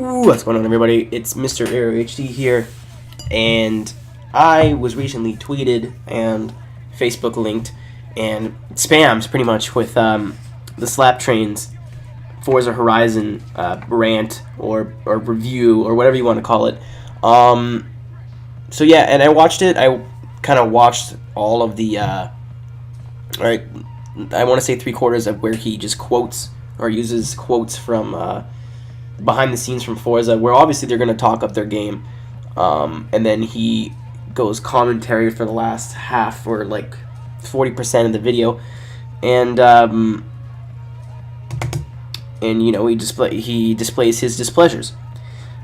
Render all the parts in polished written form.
What's going on, everybody? It's MrAeroHD here, and I was recently tweeted and Facebook linked and spammed pretty much with the Slap Trains Forza Horizon rant or review or whatever you want to call it. So yeah, and I watched it. I kind of watched all of the I want to say 3/4 of where he just quotes or uses quotes from behind the scenes from Forza, where obviously they're going to talk up their game, and then he goes commentary for the last half or like 40% of the video, and you know, he displays his displeasures.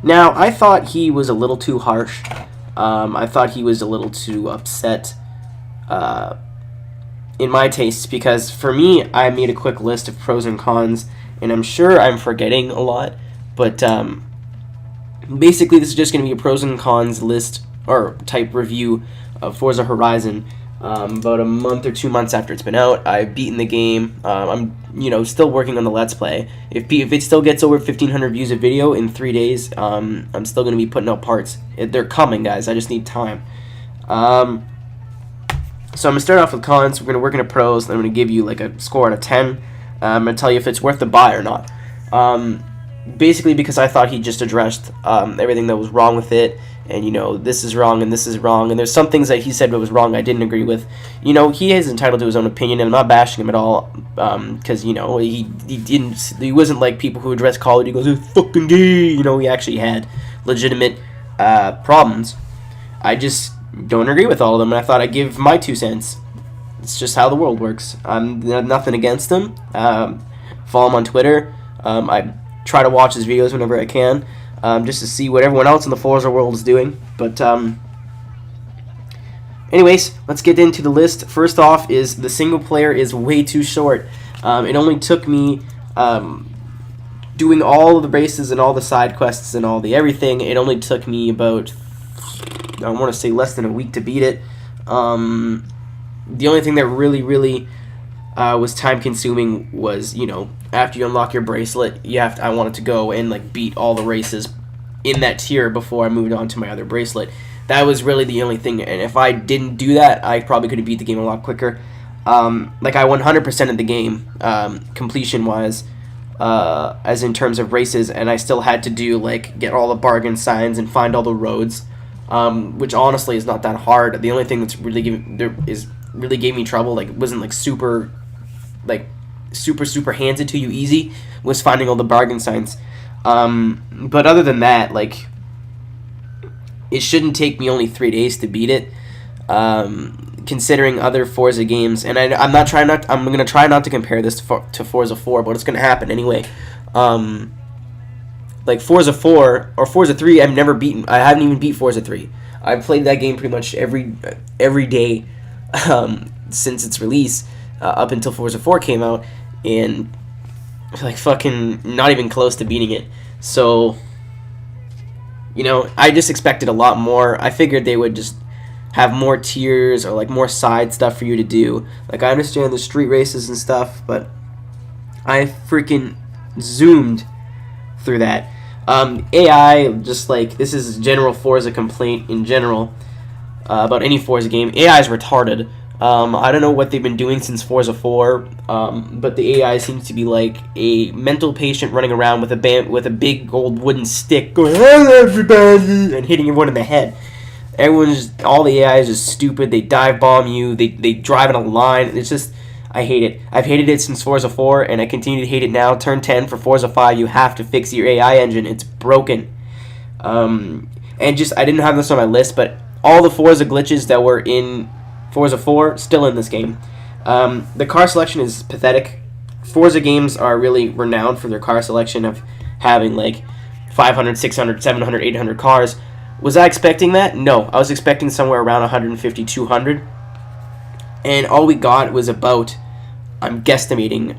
Now, I thought he was a little too harsh. I thought he was a little too upset in my tastes, because for me, I made a quick list of pros and cons, and I'm sure I'm forgetting a lot, but basically this is just going to be a pros and cons list or type review of Forza Horizon. About a month or 2 months after it's been out, I've beaten the game. I'm still working on the Let's Play. If it still gets over 1,500 views a video in 3 days, I'm still going to be putting out parts. They're coming, guys. I just need time. So I'm going to start off with cons. We're going to work into pros, and I'm going to give you like a score out of 10. I'm going to tell you if it's worth the buy or not. Basically because I thought he just addressed everything that was wrong with it, and this is wrong and this is wrong, and there's some things that he said that was wrong I didn't agree with. He is entitled to his own opinion, and I'm not bashing him at all, because he wasn't like people who address college. He goes, "It's fucking gay." He actually had legitimate problems. I just don't agree with all of them, and I thought I'd give my 2 cents. It's just how the world works. I'm nothing against him. Follow him on Twitter. I try to watch his videos whenever I can, just to see what everyone else in the Forza world is doing. But anyways, let's get into the list. First off is the single player is way too short. It only took me doing all of the races and all the side quests and all the everything. It only took me about, I want to say, less than a week to beat it. The only thing that really was time consuming was, after you unlock your bracelet, I wanted to go and like beat all the races in that tier before I moved on to my other bracelet. That was really the only thing, and if I didn't do that, I probably could have beat the game a lot quicker. Like I 100% of the game, completion wise, as in terms of races, and I still had to do like get all the bargain signs and find all the roads, which honestly is not that hard. The only thing that's really gave me trouble, like it wasn't like super handed to you easy, was finding all the bargain signs. But other than that, like, it shouldn't take me only 3 days to beat it, considering other Forza games. And I'm gonna try not to compare this to Forza 4, but it's gonna happen anyway. Like Forza 4 or Forza 3, I haven't even beat Forza 3. I've played that game pretty much every day since its release, up until Forza 4 came out, and like fucking not even close to beating it. So I just expected a lot more. I figured they would just have more tiers or like more side stuff for you to do. Like, I understand the street races and stuff, but I freaking zoomed through that. AI, just like, this is a general Forza complaint in general about any Forza game. AI is retarded. I don't know what they've been doing since Forza 4, but the AI seems to be like a mental patient running around with a big old wooden stick going, "Hello, everybody," and hitting everyone in the head. All the AI is just stupid. They dive bomb you. They drive in a line. It's just, I hate it. I've hated it since Forza 4, and I continue to hate it now. Turn 10 for Forza 5. You have to fix your AI engine. It's broken. And just, I didn't have this on my list, but all the Forza glitches that were in Forza 4 still in this game. The car selection is pathetic. Forza games are really renowned for their car selection of having like 500, 600, 700, 800 cars. Was I expecting that? No. I was expecting somewhere around 150, 200. And all we got was about, I'm guesstimating,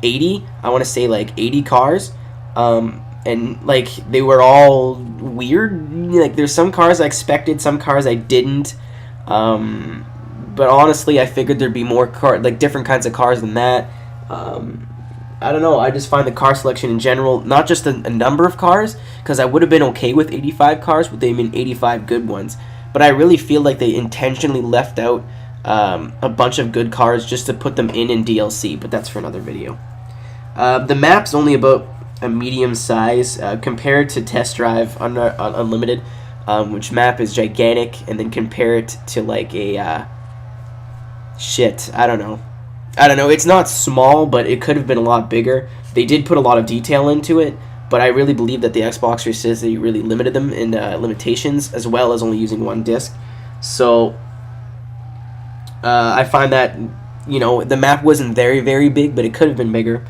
80. I want to say like 80 cars. And like they were all weird. Like there's some cars I expected, some cars I didn't. But honestly, I figured there'd be more different kinds of cars than that. I don't know. I just find the car selection in general, not just a number of cars, because I would have been okay with 85 cars, but they mean 85 good ones. But I really feel like they intentionally left out a bunch of good cars just to put them in DLC. But that's for another video. The map's only about a medium size compared to Test Drive Unlimited, which map is gigantic, and then compare it to like a I don't know. It's not small, but it could have been a lot bigger. They did put a lot of detail into it, but I really believe that the Xbox 360 really limited them in limitations, as well as only using one disc. So I find that, the map wasn't very, very big, but it could have been bigger.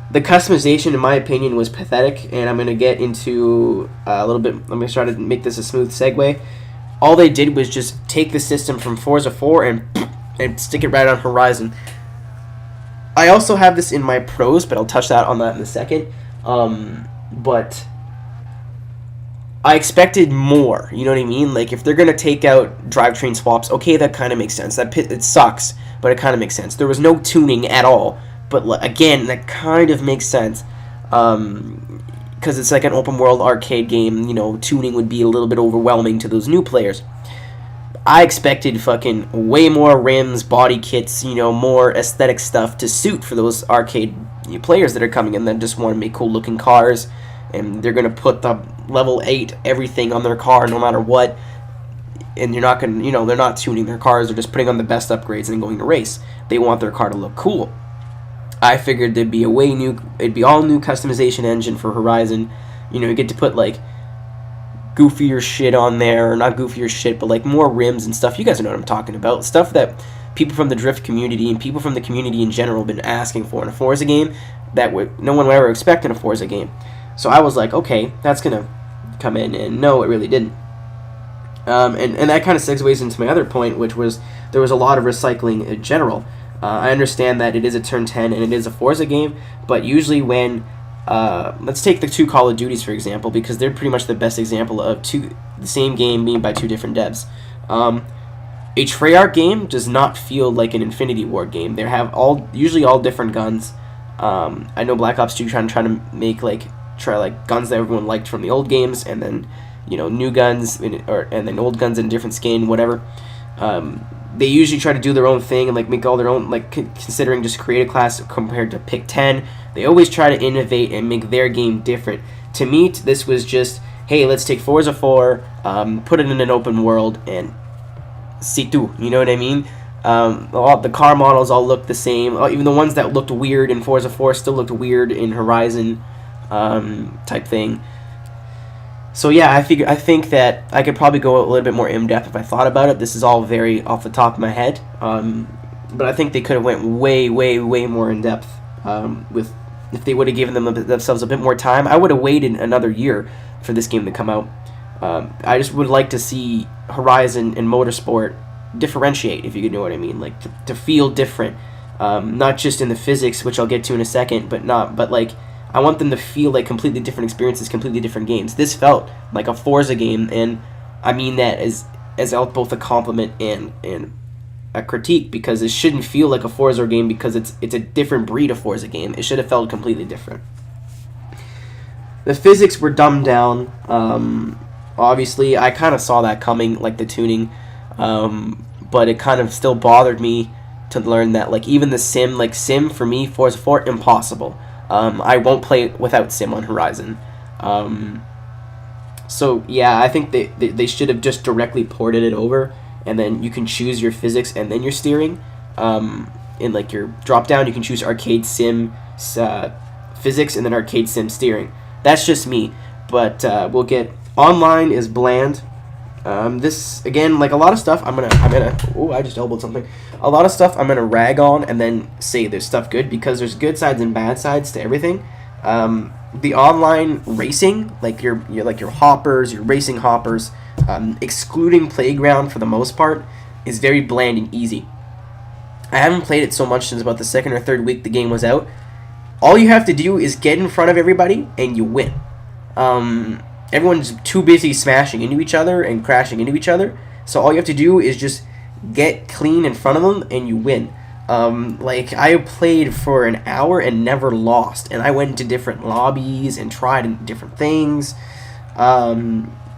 The customization, in my opinion, was pathetic, and I'm going to get into a little bit. I'm going to try to make this a smooth segue. All they did was just take the system from Forza 4 and stick it right on Horizon. I also have this in my pros, but I'll touch on that in a second. But I expected more, you know what I mean? Like, if they're going to take out drivetrain swaps, okay, that kind of makes sense. It sucks, but it kind of makes sense. There was no tuning at all, but again, that kind of makes sense. Because it's like an open world arcade game, tuning would be a little bit overwhelming to those new players. I expected fucking way more rims, body kits, more aesthetic stuff to suit for those arcade players that are coming in that just want to make cool looking cars, and they're going to put the level 8 everything on their car no matter what, and you're not going to, they're not tuning their cars, they're just putting on the best upgrades and going to race. They want their car to look cool. I figured it'd be all new customization engine for Horizon. You get to put like goofier shit on there, or not goofier shit, but like more rims and stuff. You guys know what I'm talking about. Stuff that people from the drift community and people from the community in general have been asking for in a Forza game that no one would ever expect in a Forza game. So I was like, okay, that's gonna come in, and no, it really didn't. And that kind of segues into my other point, which was there was a lot of recycling in general. I understand that it is a Turn 10 and it is a Forza game, but usually when let's take the two Call of Duties, for example, because they're pretty much the best example of the same game being by two different devs. A Treyarch game does not feel like an Infinity Ward game. They have usually all different guns. I know Black Ops 2 trying to make guns that everyone liked from the old games, and then new guns and then old guns in a different skin, whatever. They usually try to do their own thing and make all their own, considering just create a class compared to pick 10. They always try to innovate and make their game different. To me, this was just, hey, let's take Forza 4, put it in an open world, and c'est tout, you know what I mean? The car models all look the same. Even the ones that looked weird in Forza 4 still looked weird in Horizon type thing. So yeah, I think that I could probably go a little bit more in depth if I thought about it. This is all very off the top of my head, but I think they could have went way, way, way more in depth if they would have given themselves a bit more time. I would have waited another year for this game to come out. I just would like to see Horizon and Motorsport differentiate, if you know what I mean, to feel different, not just in the physics, which I'll get to in a second, but I want them to feel like completely different experiences, completely different games. This felt like a Forza game, and I mean that as both a compliment and a critique, because it shouldn't feel like a Forza game because it's a different breed of Forza game. It should have felt completely different. The physics were dumbed down. Obviously, I kind of saw that coming, like the tuning, but it kind of still bothered me to learn that even the sim for me, Forza 4, impossible. I won't play it without sim on Horizon. So yeah, I think they should have just directly ported it over, and then you can choose your physics and then your steering. In your drop down, you can choose arcade sim physics and then arcade sim steering. That's just me, but we'll get online is bland. This again, a lot of stuff I'm gonna oh, I just elbowed something. A lot of stuff I'm gonna rag on and then say there's stuff good, because there's good sides and bad sides to everything. The online racing, your hoppers, your racing hoppers, excluding Playground for the most part, is very bland and easy. I haven't played it so much since about the second or third week the game was out. All you have to do is get in front of everybody and you win. Everyone's too busy smashing into each other and crashing into each other, so all you have to do is just get clean in front of them and you win. Like, I played for an hour and never lost, and I went into different lobbies and tried different things,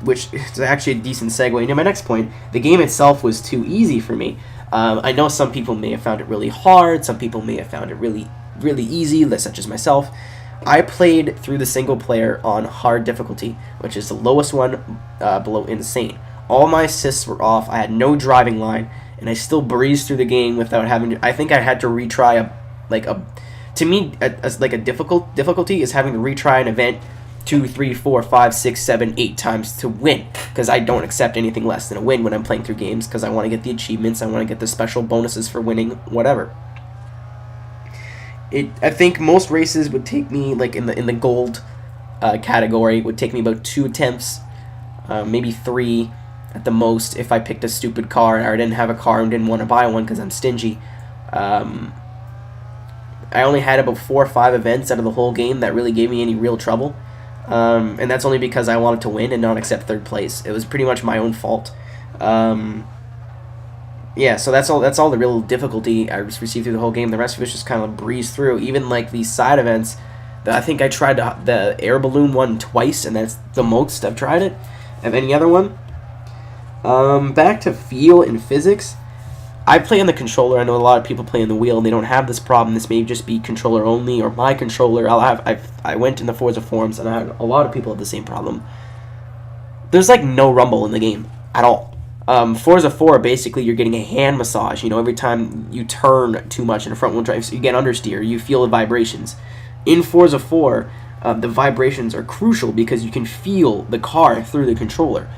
which is actually a decent segue into my next point. The game itself was too easy for me. I know some people may have found it really hard, some people may have found it really, really easy, such as myself. I played through the single player on hard difficulty, which is the lowest one below insane. All my assists were off, I had no driving line, and I still breezed through the game without having to. I think I had to retry to me, like a difficulty is having to retry an event 2, 3, 4, 5, 6, 7, 8 times to win, because I don't accept anything less than a win when I'm playing through games, because I want to get the achievements, I want to get the special bonuses for winning, whatever. I think most races would take me, like in the gold category, would take me about 2 attempts, maybe 3 at the most, if I picked a stupid car or I didn't have a car and didn't want to buy one because I'm stingy. I only had about 4 or 5 events out of the whole game that really gave me any real trouble, and that's only because I wanted to win and not accept 3rd place. It was pretty much my own fault. Yeah, so that's all the real difficulty I received through the whole game. The rest of it's just kind of breeze through. Even like these side events, I think I tried the air balloon one twice, and that's the most I've tried it of any other one. Back to feel and physics. I play on the controller. I know a lot of people play on the wheel and they don't have this problem. This may just be controller only or my controller. I went in the Forza forums and I had a lot of people have the same problem. There's like no rumble in the game at all. Forza 4, basically you're getting a hand massage. You know, every time you turn too much in a front wheel drive, so you get understeer, you feel the vibrations. In Forza 4, the vibrations are crucial because you can feel the car through the controller.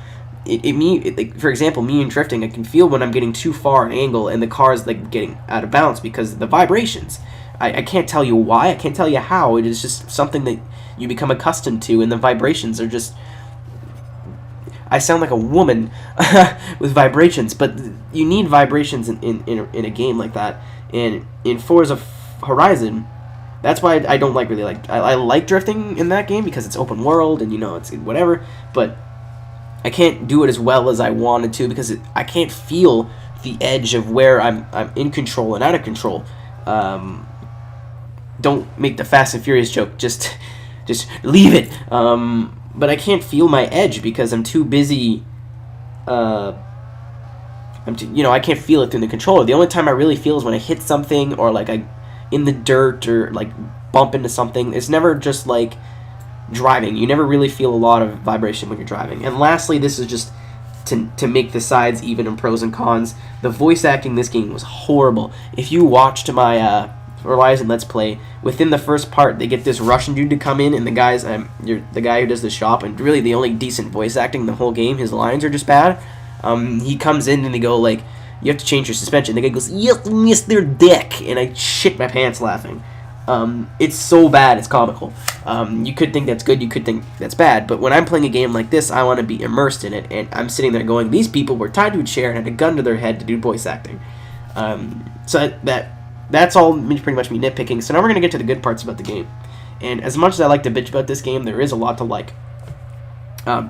Like, for example, me in drifting, I can feel when I'm getting too far an angle and the car is like getting out of balance because of the vibrations. I can't tell you why, I can't tell you how. It is just something that you become accustomed to, and the vibrations are just... I sound like a woman with vibrations, but you need vibrations in a game like that. And in Forza Horizon, that's why I don't really like... I like drifting in that game because it's open world and, you know, it's whatever, but I can't do it as well as I wanted to because I can't feel the edge of where I'm in control and out of control. Don't make the Fast and Furious joke. Just leave it. But I can't feel my edge because I'm too busy. I can't feel it through the controller. The only time I really feel is when I hit something or like I in the dirt or like bump into something. It's never just like driving. You never really feel a lot of vibration when you're driving. And lastly, this is just to make the sides even in pros and cons. The voice acting in this game was horrible. If you watched my Horizon Let's Play, within the first part, they get this Russian dude to come in, and the guy who does the shop, and really the only decent voice acting in the whole game, his lines are just bad. He comes in and they go like, "You have to change your suspension." The guy goes, "Yes, Mr. Dick," and I shit my pants laughing. It's so bad, it's comical. You could think that's good, you could think that's bad, but when I'm playing a game like this, I want to be immersed in it, and I'm sitting there going, these people were tied to a chair and had a gun to their head to do voice acting. So that's all pretty much me nitpicking. So now we're going to get to the good parts about the game. And as much as I like to bitch about this game, there is a lot to like.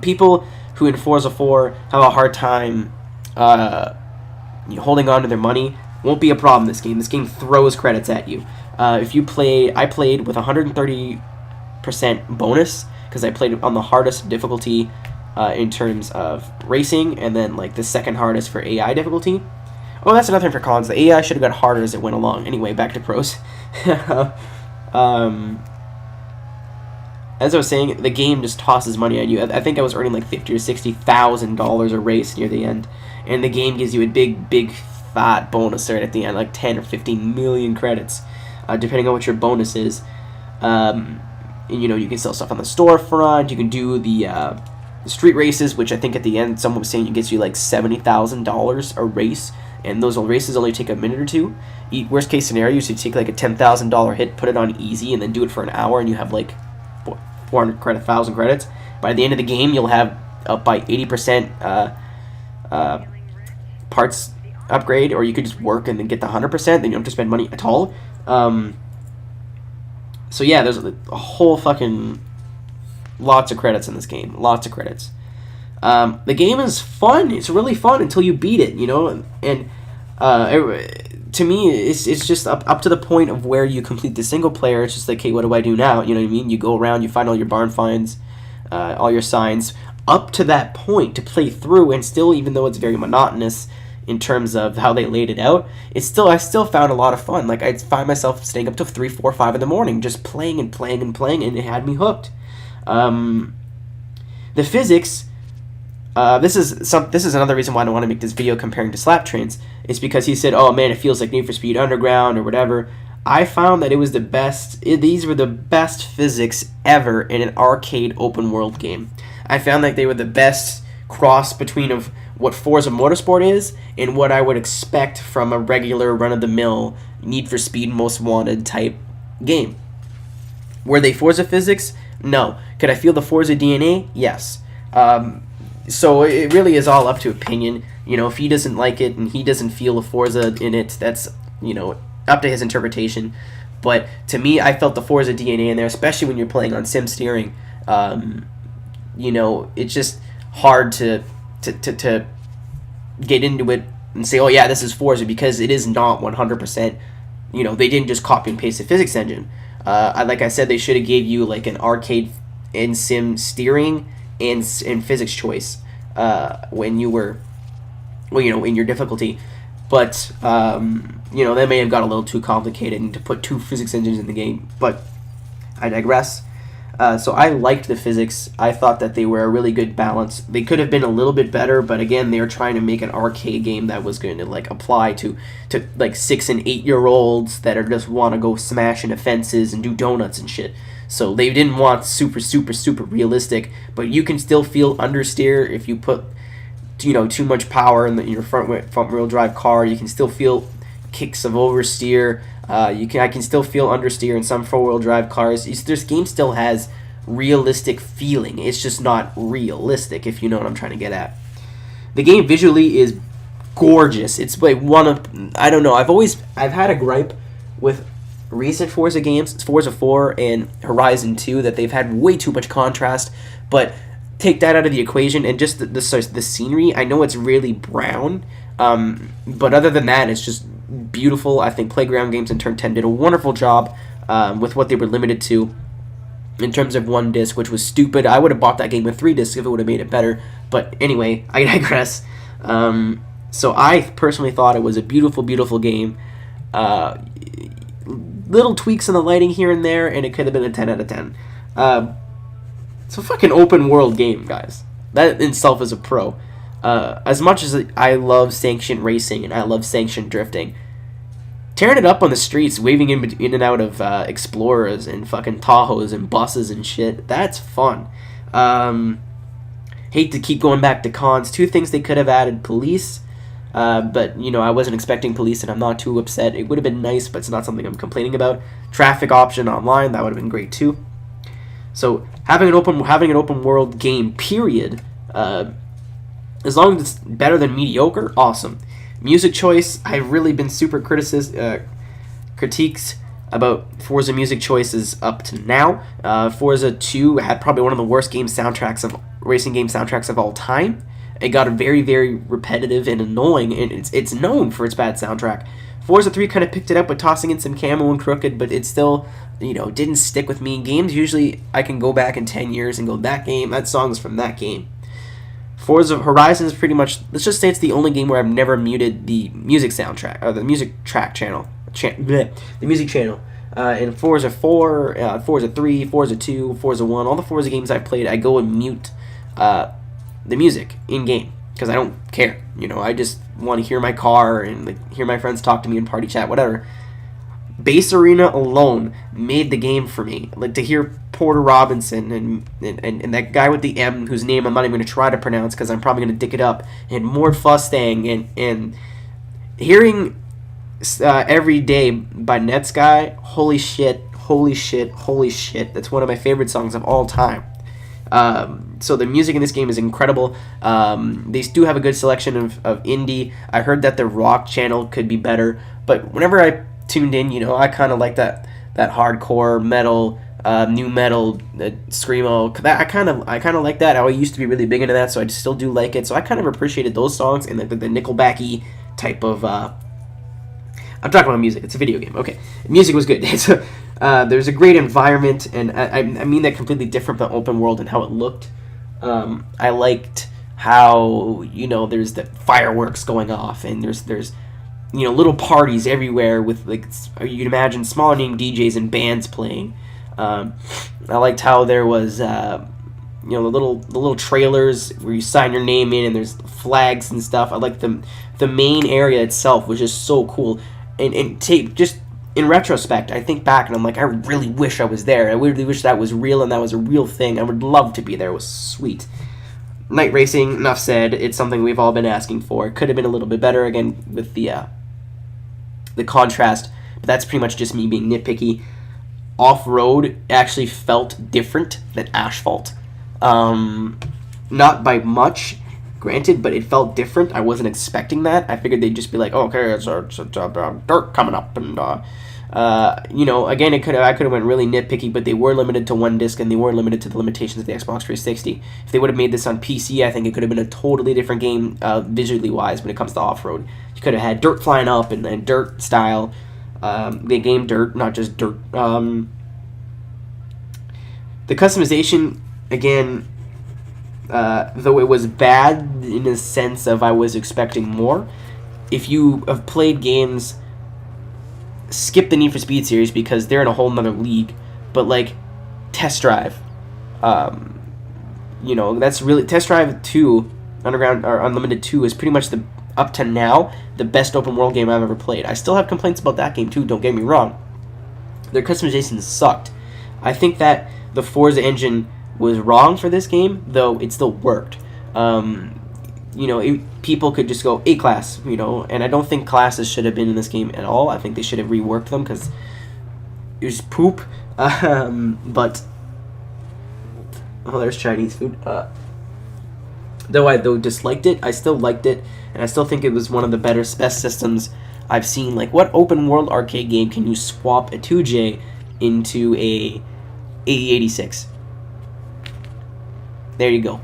People who in Forza 4 have a hard time holding on to their money won't be a problem in this game. This game throws credits at you. I played with 130% bonus because I played on the hardest difficulty in terms of racing, and then like the second hardest for AI difficulty. Oh, that's another thing for cons. The AI should have got harder as it went along. Anyway, back to pros. As I was saying, the game just tosses money at you. I think I was earning like $50,000 or $60,000 a race near the end, and the game gives you a big fat bonus right at the end, like 10 or 15 million credits, depending on what your bonus is. And you can sell stuff on the storefront. You can do the street races, which I think at the end someone was saying it gets you like $70,000 a race. And those races only take a minute or two. Worst case scenario, so you take like a $10,000 hit, put it on easy, and then do it for an hour, and you have like 400,000 credits. By the end of the game, you'll have up by 80% parts upgrade, or you could just work and then get the 100%. Then you don't have to spend money at all. So yeah, there's a whole fucking lots of credits in this game. Lots of credits. The game is fun. It's really fun until you beat it, and to to me, it's just up to the point of where you complete the single player. It's just like, hey, what do I do now? You know what I mean? You go around, you find all your barn finds, all your signs. Up to that point to play through, and still, even though it's very monotonous in terms of how they laid it out, I still found a lot of fun. Like, I'd find myself staying up to 3, 4, 5 in the morning just playing and playing and playing, and it had me hooked. The physics. This is another reason why I don't want to make this video comparing to Slap Trains. It's because he said, "Oh man, it feels like Need for Speed Underground or whatever." I found that it was the best. These were the best physics ever in an arcade open world game. I found like they were the best cross between of what Forza Motorsport is and what I would expect from a regular run-of-the-mill Need for Speed Most Wanted type game. Were they Forza physics? No. Could I feel the Forza DNA? Yes. So it really is all up to opinion. You know, if he doesn't like it and he doesn't feel a Forza in it, that's, you know, up to his interpretation. But to me, I felt the Forza DNA in there, especially when you're playing on sim steering. You know, it's just hard to get into it and say, oh yeah, this is Forza, because it is not 100%. You know, they didn't just copy and paste the physics engine. Like I said, they should have gave you like an arcade and sim steering and physics choice when you were, well, you know, in your difficulty. But you know, that may have got a little too complicated and to put 2 physics engines in the game. But I digress. So I liked the physics. I thought that they were a really good balance. They could have been a little bit better, but again, they were trying to make an arcade game that was going to like apply to like 6 and 8-year-olds that are just want to go smash into fences and do donuts and shit. So they didn't want super realistic, but you can still feel understeer if you put, you know, too much power in your front wheel drive car. You can still feel kicks of oversteer. I can still feel understeer in some 4-wheel drive cars. This game still has realistic feeling. It's just not realistic, if you know what I'm trying to get at. The game visually is gorgeous. It's like one of, I don't know, I've had a gripe with recent Forza games, Forza 4 and Horizon 2, that they've had way too much contrast. But take that out of the equation and just the scenery. I know it's really brown, but other than that, it's just beautiful. I think Playground Games in Turn 10 did a wonderful job with what they were limited to in terms of 1 disc, which was stupid. I would have bought that game with 3 discs if it would have made it better. But anyway, I digress. So I personally thought it was a beautiful, beautiful game. Little tweaks in the lighting here and there, and it could have been a 10 out of 10. It's a fucking open world game, guys. That in itself is a pro. As much as I love sanctioned racing and I love sanctioned drifting, tearing it up on the streets, waving in and out of Explorers and fucking Tahoes and buses and shit, that's fun. Hate to keep going back to cons. 2 things they could have added: police. But, you know, I wasn't expecting police, and I'm not too upset. It would have been nice, but it's not something I'm complaining about. Traffic option online, that would have been great too. So having an open world game, period, as long as it's better than mediocre, awesome. Music choice, I've really been super critiques about Forza music choices up to now. Forza 2 had probably one of the worst racing game soundtracks of all time. It got very, very repetitive and annoying, and it's known for its bad soundtrack. Forza 3 kind of picked it up with tossing in some Camo and Crooked, but it still, you know, didn't stick with me. Games, usually I can go back in 10 years and go, that song's from that game. Forza Horizon is pretty much, let's just say it's the only game where I've never muted the music soundtrack, or the music track channel, the music channel. In Forza 4, Forza 3, Forza 2, Forza 1, all the Forza games I've played, I go and mute the music in-game, because I don't care. You know, I just want to hear my car and like, hear my friends talk to me and party chat, whatever. Bass Arena alone made the game for me. Like, to hear Porter Robinson and that guy with the M, whose name I'm not even going to try to pronounce because I'm probably going to dick it up, and Mort Fustang, and hearing Every Day by Netsky, holy shit, that's one of my favorite songs of all time. So the music in this game is incredible. They do have a good selection of indie. I heard that the rock channel could be better, but whenever I tuned in, you know, I kind of like that hardcore metal, new metal, screamo. I kind of like that. I used to be really big into that, so I still do like it. So I kind of appreciated those songs and the Nickelbacky type of I'm talking about music. It's a video game. Okay, music was good. So, there's a great environment, and I mean that completely different from open world and how it looked. I liked how, you know, there's the fireworks going off, and there's you know, little parties everywhere with, like, you'd imagine smaller name DJs and bands playing. I liked how there was you know, the little trailers where you sign your name in and there's flags and stuff. I liked the main area itself was just so cool. And just in retrospect, I think back and I'm like, I really wish I was there. I really wish that was real and that was a real thing. I would love to be there. It was sweet. Night racing, enough said. It's something we've all been asking for. It could have been a little bit better, again, with the contrast. But that's pretty much just me being nitpicky. Off-road actually felt different than asphalt. Not by much, granted, but it felt different. I wasn't expecting that. I figured they'd just be like, oh, okay, it's dirt coming up, and you know, again, I could have went really nitpicky, but they were limited to one disc, and they were limited to the limitations of the Xbox 360. If they would have made this on PC, I think it could have been a totally different game, visually wise, when it comes to off-road. You could have had dirt flying up and dirt style. The game dirt, not just dirt. The customization, again, though it was bad in the sense of I was expecting more. If you have played games, skip the Need for Speed series because they're in a whole nother league. But like Test Drive, you know, that's really Test Drive 2, Underground or Unlimited 2 is pretty much up to now the best open world game I've ever played. I still have complaints about that game too. Don't get me wrong. Their customization sucked. I think that the Forza engine was wrong for this game, though it still worked. You know, people could just go A-class, you know, and I don't think classes should have been in this game at all. I think they should have reworked them because it was poop. But oh, there's Chinese food. Though I disliked it, I still liked it, and I still think it was one of the best systems I've seen. Like, what open world arcade game can you swap a 2J into a 8086? There you go.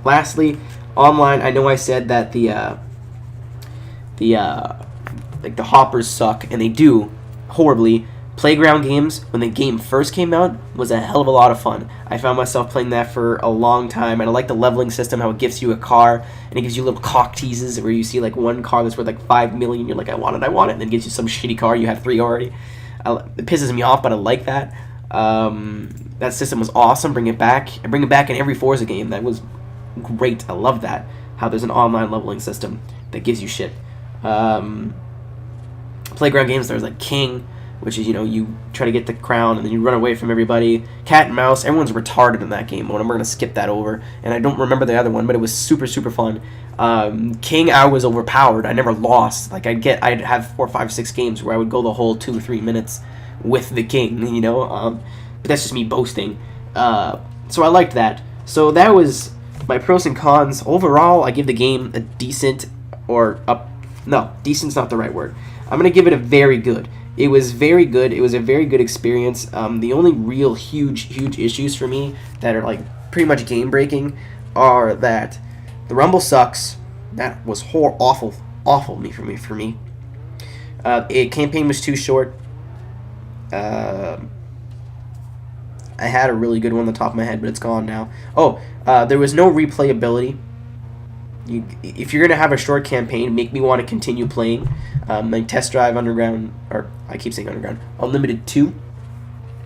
Lastly, online, I know I said that the hoppers suck, and they do horribly. Playground games, when the game first came out, was a hell of a lot of fun. I found myself playing that for a long time, and I like the leveling system, how it gives you a car, and it gives you little cock teases where you see like one car that's worth like 5 million, you're like, I want it, and then it gives you some shitty car, you have 3 already. It pisses me off, but I like that. That system was awesome. Bring it back in every Forza game. That was great. I love that. How there's an online leveling system that gives you shit. Playground games, there's like King, which is, you know, you try to get the crown and then you run away from everybody. Cat and Mouse, everyone's retarded in that game. We're going to skip that over. And I don't remember the other one, but it was super, super fun. King, I was overpowered. I never lost. Like, I'd have 4, 5, 6 games where I would go the whole 2 or 3 minutes with the King, you know. But that's just me boasting. So I liked that. So that was my pros and cons. Overall, I give the game a decent decent's not the right word. I'm going to give it a very good. It was very good. It was a very good experience. The only real huge issues for me that are like pretty much game breaking are that the Rumble sucks. That was awful for me. Campaign was too short. I had a really good one on the top of my head, but it's gone now. There was no replayability. If you're gonna have a short campaign, make me want to continue playing. Like Test Drive Underground, or I keep saying Underground, Unlimited 2.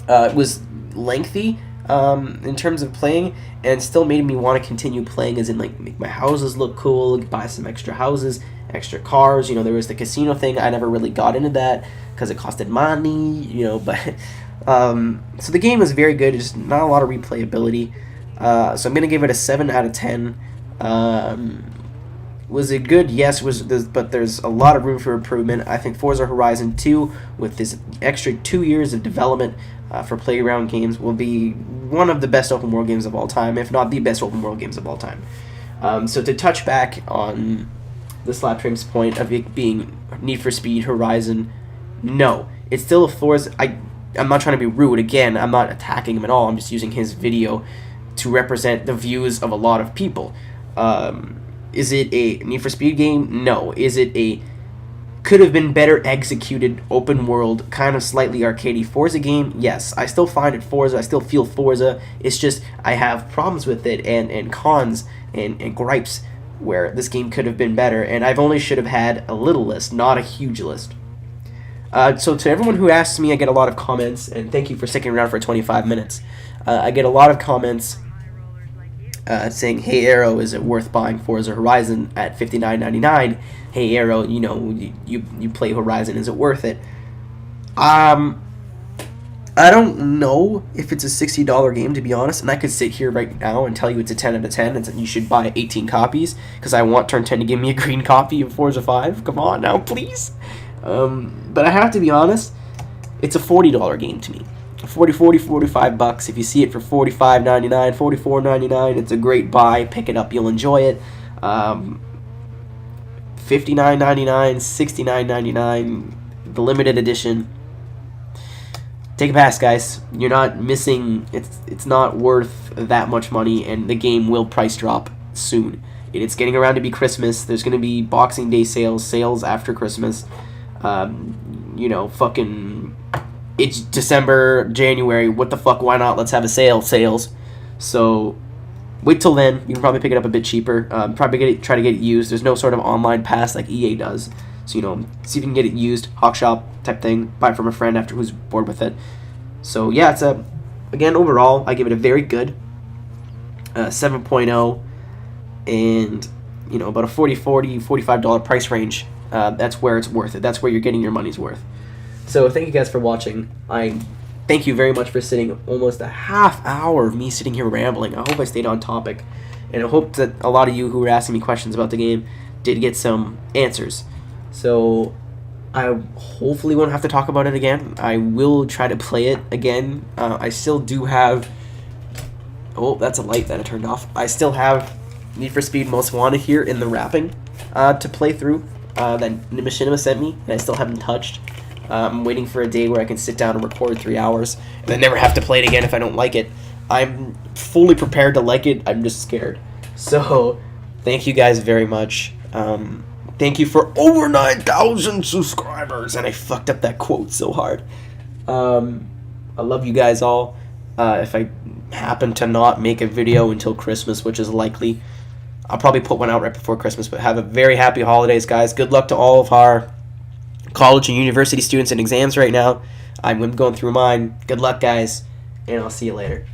It was lengthy in terms of playing, and still made me want to continue playing, as in like make my houses look cool, buy some extra houses, extra cars. You know, there was the casino thing. I never really got into that because it costed money. You know, but so the game was very good. Just not a lot of replayability. So I'm gonna give it a 7 out of 10. Was it good? Yes, but there's a lot of room for improvement. I think Forza Horizon 2, with this extra 2 years of development for Playground games, will be one of the best open world games of all time, if not the best open world games of all time. So to touch back on the Slaptrim's point of it being Need for Speed Horizon, no, it's still a Forza. I'm not trying to be rude. Again, I'm not attacking him at all. I'm just using his video to represent the views of a lot of people. Is it a Need for Speed game? No. Is it a could have been better executed, open world, kind of slightly arcadey Forza game. Yes, I still find it Forza. I still feel Forza. It's just I have problems with it and cons and gripes where this game could have been better, and I've only should have had a little list, not a huge list. So to everyone who asks me, I get a lot of comments, and thank you for sticking around for 25 minutes. I get a lot of comments saying, "Hey Arrow, is it worth buying Forza Horizon at $59.99? Hey Arrow, you know, you play Horizon, is it worth it?" I don't know if it's a $60 game, to be honest, and I could sit here right now and tell you it's a 10 out of 10 and that you should buy 18 copies because I want Turn 10 to give me a green copy of Forza 5. Come on now, please. But I have to be honest, it's a $40 game to me. 45 bucks. If you see it for $45.99, $44.99, it's a great buy. Pick it up, you'll enjoy it. $59.99, $69.99, the limited edition. Take a pass, guys. You're not missing. It's not worth that much money, and the game will price drop soon. It's getting around to be Christmas. There's going to be Boxing Day sales after Christmas. You know, fucking, it's December, January. What the fuck? Why not? Let's have a sales. So wait till then. You can probably pick it up a bit cheaper. Probably try to get it used. There's no sort of online pass like EA does. So, you know, see if you can get it used, hawk shop type thing, buy it from a friend after who's bored with it. So, yeah, it's again, overall, I give it a very good 7.0, and, you know, about a $45 price range. That's where it's worth it. That's where you're getting your money's worth. So, thank you guys for watching. I thank you very much for sitting almost a half hour of me sitting here rambling. I hope I stayed on topic, and I hope that a lot of you who were asking me questions about the game did get some answers. So I hopefully won't have to talk about it again. I will try to play it again. I still do have... Oh, that's a light that I turned off. I still have Need for Speed Most Wanted here in the wrapping to play through that Machinima sent me, and I still haven't touched. I'm waiting for a day where I can sit down and record 3 hours, and then never have to play it again if I don't like it. I'm fully prepared to like it. I'm just scared. So thank you guys very much. Thank you for over 9,000 subscribers, and I fucked up that quote so hard. I love you guys all. If I happen to not make a video until Christmas, which is likely, I'll probably put one out right before Christmas, but have a very happy holidays, guys. Good luck to all of our college and university students in exams right now. I'm going through mine. Good luck, guys, and I'll see you later.